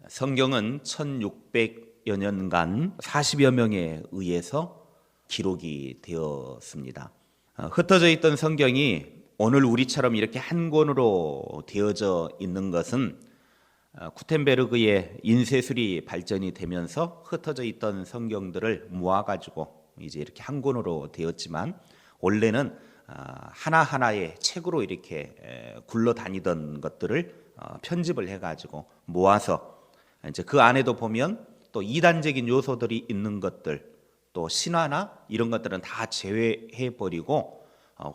성경은 1600여 년간 40여 명에 의해서 기록이 되었습니다. 흩어져 있던 성경이 오늘 우리처럼 이렇게 한 권으로 되어져 있는 것은 구텐베르그의 인쇄술이 발전이 되면서 흩어져 있던 성경들을 모아가지고 이제 이렇게 한 권으로 되었지만, 원래는 하나하나의 책으로 이렇게 굴러다니던 것들을 편집을 해가지고 모아서 이제 그 안에도 보면 또 이단적인 요소들이 있는 것들, 또 신화나 이런 것들은 다 제외해버리고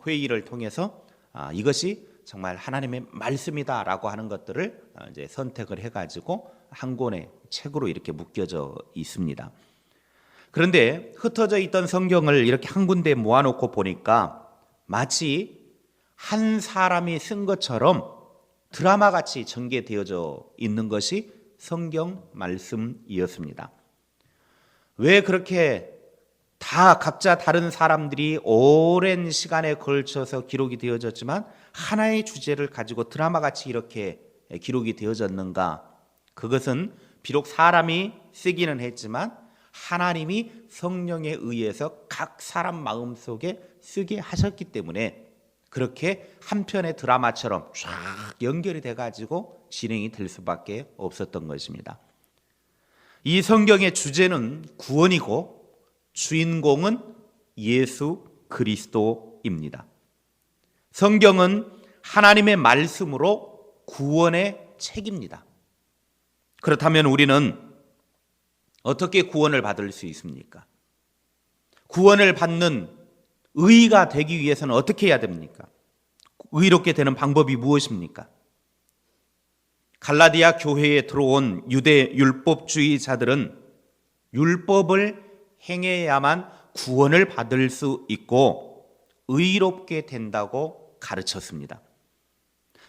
회의를 통해서 이것이 정말 하나님의 말씀이다라고 하는 것들을 이제 선택을 해가지고 한 권의 책으로 이렇게 묶여져 있습니다. 그런데 흩어져 있던 성경을 이렇게 한 군데 모아놓고 보니까 마치 한 사람이 쓴 것처럼 드라마같이 전개되어져 있는 것이 성경 말씀이었습니다. 왜 그렇게 다 각자 다른 사람들이 오랜 시간에 걸쳐서 기록이 되어졌지만 하나의 주제를 가지고 드라마같이 이렇게 기록이 되어졌는가? 그것은 비록 사람이 쓰기는 했지만 하나님이 성령에 의해서 각 사람 마음속에 쓰게 하셨기 때문에 그렇게 한 편의 드라마처럼 쫙 연결이 돼가지고 진행이 될 수밖에 없었던 것입니다. 이 성경의 주제는 구원이고 주인공은 예수 그리스도입니다. 성경은 하나님의 말씀으로 구원의 책입니다. 그렇다면 우리는 어떻게 구원을 받을 수 있습니까? 구원을 받는 의가 되기 위해서는 어떻게 해야 됩니까? 의롭게 되는 방법이 무엇입니까? 갈라디아 교회에 들어온 유대 율법주의자들은 율법을 행해야만 구원을 받을 수 있고 의롭게 된다고 가르쳤습니다.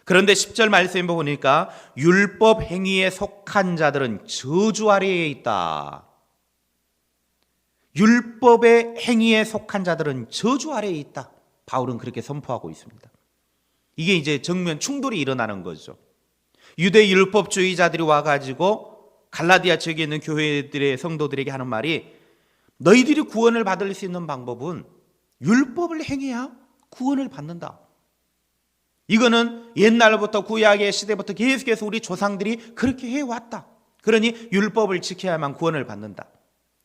그런데 10절 말씀에 보니까 율법 행위에 속한 자들은 저주 아래에 있다. 율법의 행위에 속한 자들은 저주 아래에 있다. 바울은 그렇게 선포하고 있습니다. 이게 이제 정면 충돌이 일어나는 거죠. 유대 율법주의자들이 와가지고 갈라디아 지역에 있는 교회들의 성도들에게 하는 말이, 너희들이 구원을 받을 수 있는 방법은 율법을 행해야 구원을 받는다. 이거는 옛날부터 구약의 시대부터 계속해서 우리 조상들이 그렇게 해왔다. 그러니 율법을 지켜야만 구원을 받는다.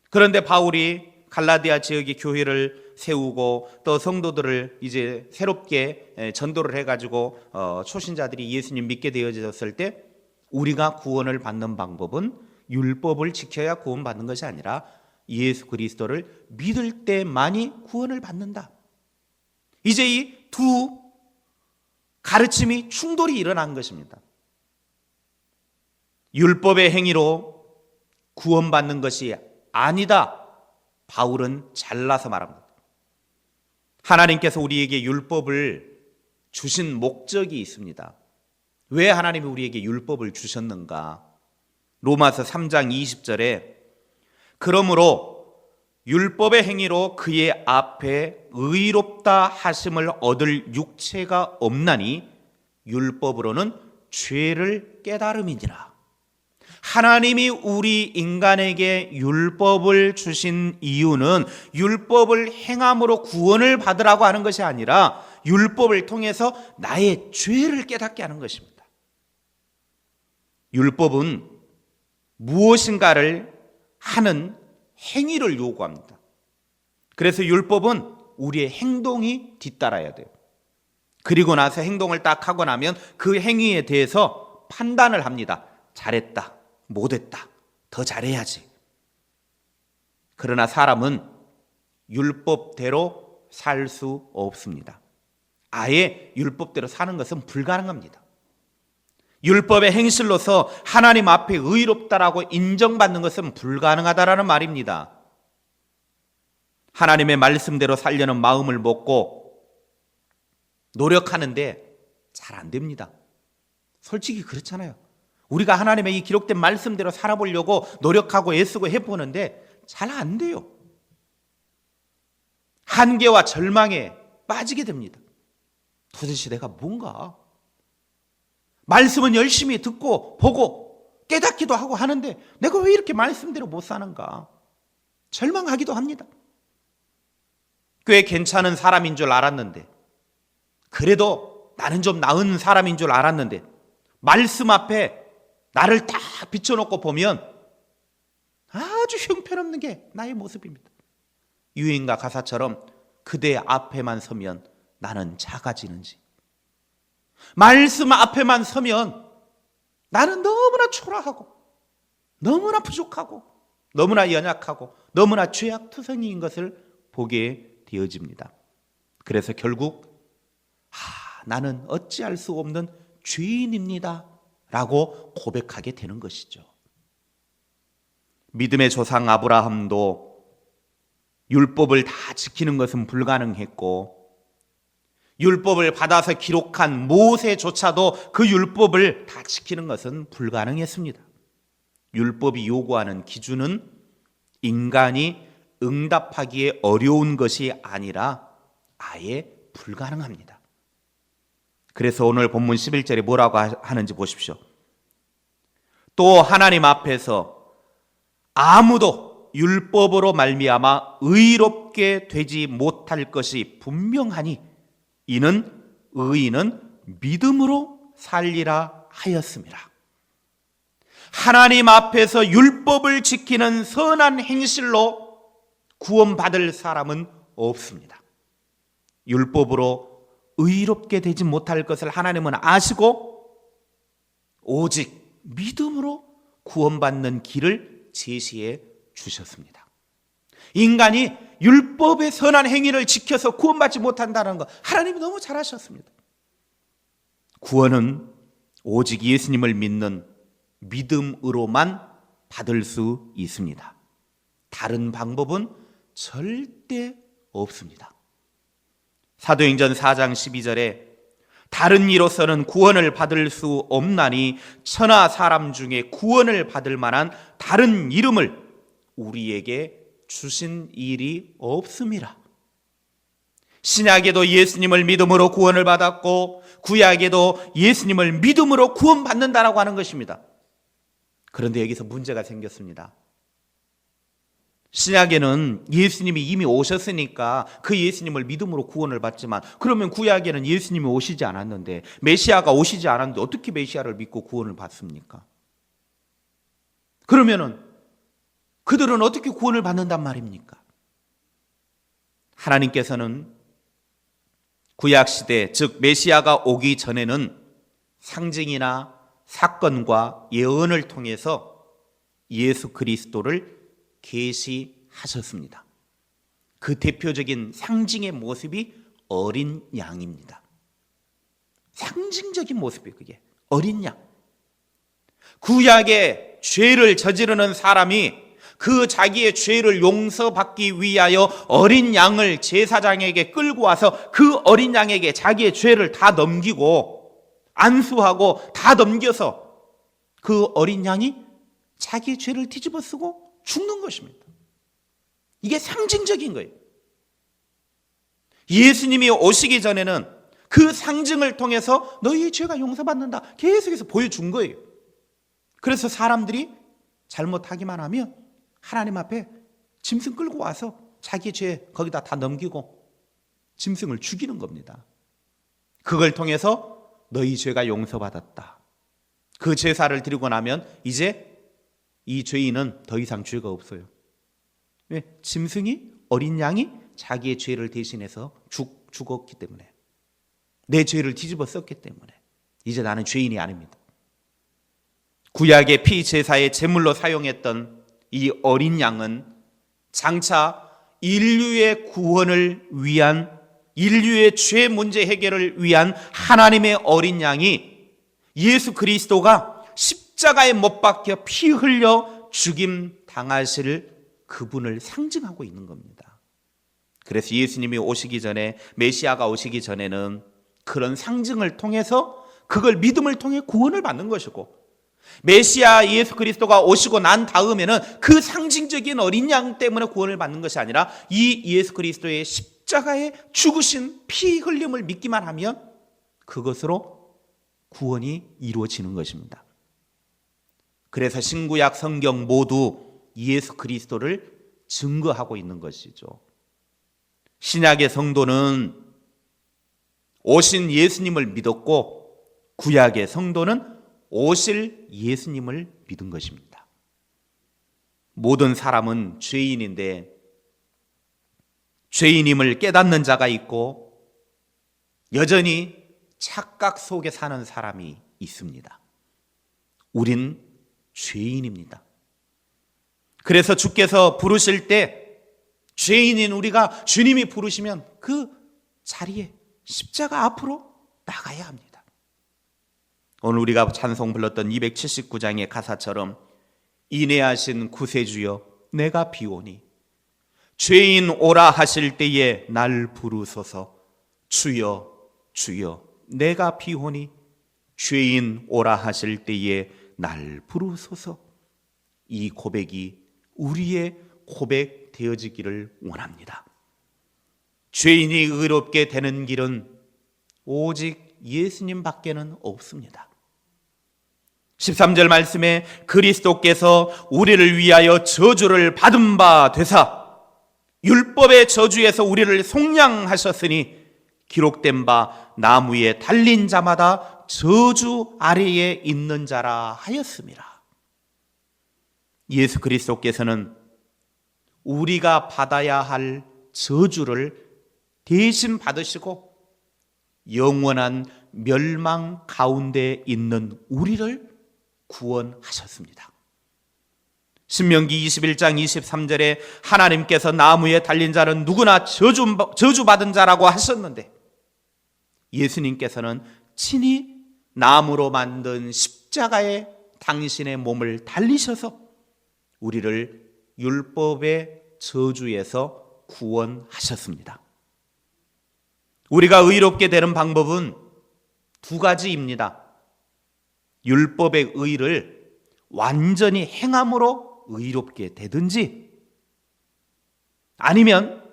그런데 바울이 갈라디아 지역의 교회를 세우고 또 성도들을 이제 새롭게 전도를 해가지고 초신자들이 예수님 믿게 되어졌을 때 우리가 구원을 받는 방법은 율법을 지켜야 구원받는 것이 아니라 예수 그리스도를 믿을 때만이 구원을 받는다. 이제 이 두 가르침이 충돌이 일어난 것입니다. 율법의 행위로 구원받는 것이 아니다. 바울은 잘라서 말합니다. 하나님께서 우리에게 율법을 주신 목적이 있습니다. 왜 하나님이 우리에게 율법을 주셨는가? 로마서 3장 20절에 그러므로 율법의 행위로 그의 앞에 의롭다 하심을 얻을 육체가 없나니 율법으로는 죄를 깨달음이니라. 하나님이 우리 인간에게 율법을 주신 이유는 율법을 행함으로 구원을 받으라고 하는 것이 아니라 율법을 통해서 나의 죄를 깨닫게 하는 것입니다. 율법은 무엇인가를 하는 행위를 요구합니다. 그래서 율법은 우리의 행동이 뒤따라야 돼요. 그리고 나서 행동을 딱 하고 나면 그 행위에 대해서 판단을 합니다. 잘했다, 못했다, 더 잘해야지. 그러나 사람은 율법대로 살 수 없습니다. 아예 율법대로 사는 것은 불가능합니다. 율법의 행실로서 하나님 앞에 의롭다라고 인정받는 것은 불가능하다라는 말입니다. 하나님의 말씀대로 살려는 마음을 먹고 노력하는데 잘 안 됩니다. 솔직히 그렇잖아요. 우리가 하나님의 이 기록된 말씀대로 살아보려고 노력하고 애쓰고 해보는데 잘 안 돼요. 한계와 절망에 빠지게 됩니다. 도대체 내가 뭔가? 말씀은 열심히 듣고 보고 깨닫기도 하고 하는데 내가 왜 이렇게 말씀대로 못 사는가 절망하기도 합니다. 꽤 괜찮은 사람인 줄 알았는데, 그래도 나는 좀 나은 사람인 줄 알았는데 말씀 앞에 나를 딱 비춰놓고 보면 아주 형편없는 게 나의 모습입니다. 유행가 가사처럼 그대 앞에만 서면 나는 작아지는지, 말씀 앞에만 서면 나는 너무나 초라하고 너무나 부족하고 너무나 연약하고 너무나 죄악투성이인 것을 보게 되어집니다. 그래서 결국 나는 어찌할 수 없는 죄인입니다 라고 고백하게 되는 것이죠. 믿음의 조상 아브라함도 율법을 다 지키는 것은 불가능했고, 율법을 받아서 기록한 모세조차도 그 율법을 다 지키는 것은 불가능했습니다. 율법이 요구하는 기준은 인간이 응답하기에 어려운 것이 아니라 아예 불가능합니다. 그래서 오늘 본문 11절에 뭐라고 하는지 보십시오. 또 하나님 앞에서 아무도 율법으로 말미암아 의롭게 되지 못할 것이 분명하니 이는 의인은 믿음으로 살리라 하였습니다. 하나님 앞에서 율법을 지키는 선한 행실로 구원받을 사람은 없습니다. 율법으로 의롭게 되지 못할 것을 하나님은 아시고 오직 믿음으로 구원받는 길을 제시해 주셨습니다. 인간이 율법의 선한 행위를 지켜서 구원받지 못한다는 것 하나님이 너무 잘 아셨습니다. 구원은 오직 예수님을 믿는 믿음으로만 받을 수 있습니다. 다른 방법은 절대 없습니다. 사도행전 4장 12절에 다른 이로서는 구원을 받을 수 없나니 천하 사람 중에 구원을 받을 만한 다른 이름을 우리에게 주신 일이 없음이라. 신약에도 예수님을 믿음으로 구원을 받았고 구약에도 예수님을 믿음으로 구원받는다라고 하는 것입니다. 그런데 여기서 문제가 생겼습니다. 신약에는 예수님이 이미 오셨으니까 그 예수님을 믿음으로 구원을 받지만, 그러면 구약에는 예수님이 오시지 않았는데, 메시아가 오시지 않았는데 어떻게 메시아를 믿고 구원을 받습니까? 그러면은 그들은 어떻게 구원을 받는단 말입니까? 하나님께서는 구약시대, 즉 메시아가 오기 전에는 상징이나 사건과 예언을 통해서 예수 그리스도를 계시하셨습니다. 그 대표적인 상징의 모습이 어린 양입니다. 상징적인 모습이 그게 어린 양. 구약의 죄를 저지르는 사람이 그 자기의 죄를 용서받기 위하여 어린 양을 제사장에게 끌고 와서 그 어린 양에게 자기의 죄를 다 넘기고 안수하고 다 넘겨서 그 어린 양이 자기의 죄를 뒤집어 쓰고 죽는 것입니다. 이게 상징적인 거예요. 예수님이 오시기 전에는 그 상징을 통해서 너희의 죄가 용서받는다 계속해서 보여준 거예요. 그래서 사람들이 잘못하기만 하면 하나님 앞에 짐승 끌고 와서 자기 죄 거기다 다 넘기고 짐승을 죽이는 겁니다. 그걸 통해서 너희 죄가 용서받았다. 그 제사를 드리고 나면 이제 이 죄인은 더 이상 죄가 없어요. 왜? 짐승이, 어린 양이 자기의 죄를 대신해서 죽었기 때문에, 내 죄를 뒤집어 썼기 때문에 이제 나는 죄인이 아닙니다. 구약의 피제사의 제물로 사용했던 이 어린 양은 장차 인류의 구원을 위한, 인류의 죄 문제 해결을 위한 하나님의 어린 양이 예수 그리스도가 십자가에 못 박혀 피 흘려 죽임 당하실 그분을 상징하고 있는 겁니다. 그래서 예수님이 오시기 전에, 메시아가 오시기 전에는 그런 상징을 통해서 그걸 믿음을 통해 구원을 받는 것이고, 메시아 예수 그리스도가 오시고 난 다음에는 그 상징적인 어린 양 때문에 구원을 받는 것이 아니라 이 예수 그리스도의 십자가에 죽으신 피 흘림을 믿기만 하면 그것으로 구원이 이루어지는 것입니다. 그래서 신구약 성경 모두 예수 그리스도를 증거하고 있는 것이죠. 신약의 성도는 오신 예수님을 믿었고 구약의 성도는 오실 예수님을 믿은 것입니다. 모든 사람은 죄인인데 죄인임을 깨닫는 자가 있고 여전히 착각 속에 사는 사람이 있습니다. 우린 죄인입니다. 그래서 주께서 부르실 때 죄인인 우리가 주님이 부르시면 그 자리에 십자가 앞으로 나가야 합니다. 오늘 우리가 찬송 불렀던 279장의 가사처럼 인애하신 구세주여 내가 비오니 죄인 오라 하실 때에 날 부르소서 주여 주여 내가 비오니 죄인 오라 하실 때에 날 부르소서. 이 고백이 우리의 고백 되어지기를 원합니다. 죄인이 의롭게 되는 길은 오직 예수님 밖에는 없습니다. 13절 말씀에 그리스도께서 우리를 위하여 저주를 받은 바 되사 율법의 저주에서 우리를 속량하셨으니 기록된 바 나무에 달린 자마다 저주 아래에 있는 자라 하였습니다. 예수 그리스도께서는 우리가 받아야 할 저주를 대신 받으시고 영원한 멸망 가운데 있는 우리를 구원하셨습니다. 신명기 21장 23절에 하나님께서 나무에 달린 자는 누구나 저주받은 자라고 하셨는데 예수님께서는 친히 나무로 만든 십자가에 당신의 몸을 달리셔서 우리를 율법의 저주에서 구원하셨습니다. 우리가 의롭게 되는 방법은 두 가지입니다. 율법의 의를 완전히 행함으로 의롭게 되든지 아니면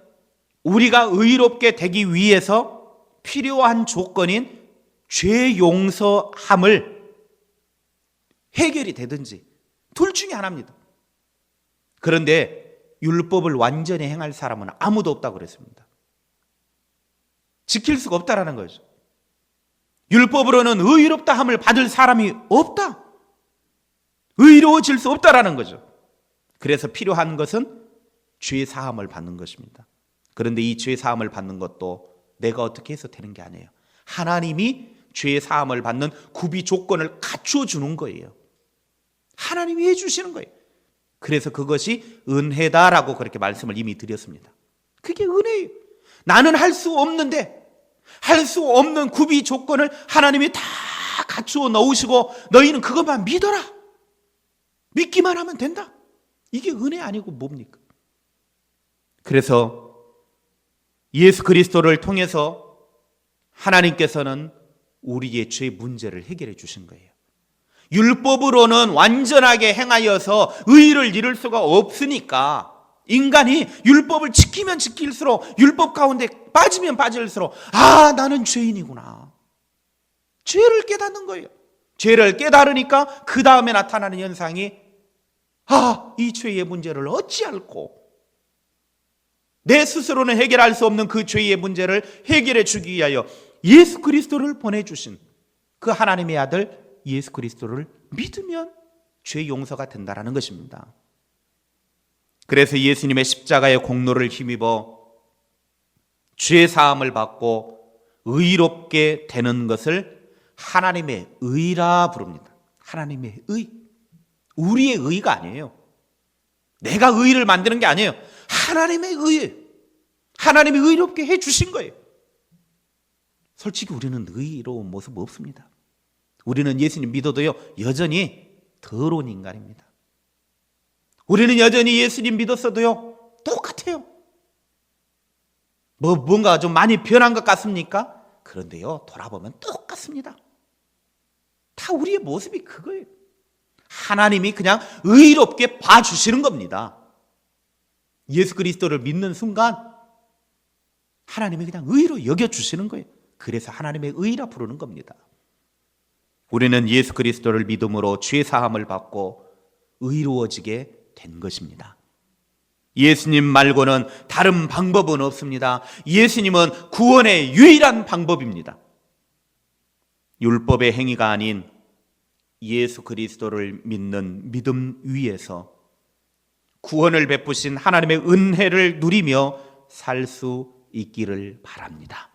우리가 의롭게 되기 위해서 필요한 조건인 죄 용서함을 해결이 되든지 둘 중에 하나입니다. 그런데 율법을 완전히 행할 사람은 아무도 없다고 그랬습니다. 지킬 수가 없다라는 거죠. 율법으로는 의롭다 함을 받을 사람이 없다. 의로워질 수 없다라는 거죠. 그래서 필요한 것은 죄 사함을 받는 것입니다. 그런데 이 죄 사함을 받는 것도 내가 어떻게 해서 되는 게 아니에요. 하나님이 죄 사함을 받는 구비 조건을 갖추어 주는 거예요. 하나님이 해주시는 거예요. 그래서 그것이 은혜다라고 그렇게 말씀을 이미 드렸습니다. 그게 은혜예요. 나는 할 수 없는데 할 수 없는 구비 조건을 하나님이 다 갖추어 넣으시고 너희는 그것만 믿어라. 믿기만 하면 된다. 이게 은혜 아니고 뭡니까? 그래서 예수 그리스도를 통해서 하나님께서는 우리의 죄 문제를 해결해 주신 거예요. 율법으로는 완전하게 행하여서 의를 이룰 수가 없으니까 인간이 율법을 지키면 지킬수록 율법 가운데 빠지면 빠질수록 나는 죄인이구나. 죄를 깨닫는 거예요. 죄를 깨달으니까 그 다음에 나타나는 현상이 이 죄의 문제를 어찌할꼬 내 스스로는 해결할 수 없는 그 죄의 문제를 해결해 주기 위하여 예수 그리스도를 보내주신 그 하나님의 아들 예수 그리스도를 믿으면 죄 용서가 된다는 것입니다. 그래서 예수님의 십자가의 공로를 힘입어 죄 사함을 받고 의롭게 되는 것을 하나님의 의라 부릅니다. 하나님의 의. 우리의 의가 아니에요. 내가 의를 만드는 게 아니에요. 하나님의 의예요. 하나님이 의롭게 해주신 거예요. 솔직히 우리는 의로운 모습 없습니다. 우리는 예수님 믿어도요 여전히 더러운 인간입니다. 우리는 여전히 예수님 믿었어도요 똑같아요. 뭔가 좀 많이 변한 것 같습니까? 그런데요 돌아보면 똑같습니다. 다 우리의 모습이 그거예요. 하나님이 그냥 의롭게 봐주시는 겁니다. 예수 그리스도를 믿는 순간 하나님이 그냥 의로 여겨주시는 거예요. 그래서 하나님의 의라 부르는 겁니다. 우리는 예수 그리스도를 믿음으로 죄 사함을 받고 의로워지게 된 것입니다. 예수님 말고는 다른 방법은 없습니다. 예수님은 구원의 유일한 방법입니다. 율법의 행위가 아닌 예수 그리스도를 믿는 믿음 위에서 구원을 베푸신 하나님의 은혜를 누리며 살 수 있기를 바랍니다.